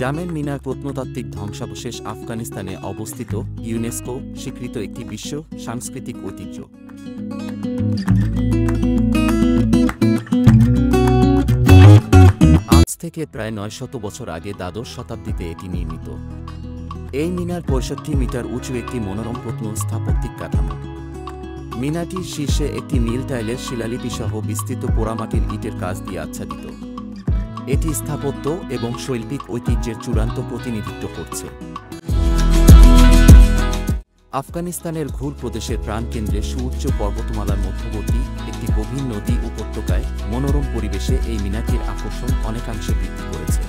জামের মিনার প্রত্নতাত্ত্বিক ধ্বংসাবশেষ আফগানিস্তানে অবস্থিত ইউনেস্কো স্বীকৃত একটি বিশ্ব সাংস্কৃতিক ঐতিহ্য। আজ থেকে প্রায় ৯০০ বছর আগে দ্বাদশ শতাব্দীতে এটি নির্মিত। এই মিনার ৬৫ মিটার উঁচু একটি মনোরম প্রত্নস্থাপত্যিক কাঠামো। মিনারটির শীর্ষে একটি নীল টাইলের শিলালিপিসহ বিস্তৃত পোড়ামাটির ইটের কাজ দিয়ে আচ্ছাদিত। এটি স্থাপত্য এবং শৈল্পিক ঐতিহ্যের চূড়ান্ত প্রতিনিধিত্ব করছে। আফগানিস্তানের ঘুর প্রদেশের প্রাণকেন্দ্রে সুউচ্চ পর্বতমালার মধ্যবর্তী একটি গভীর নদী উপত্যকায় মনোরম পরিবেশে এই মিনারটির আকর্ষণ অনেকাংশে বৃদ্ধি করেছে।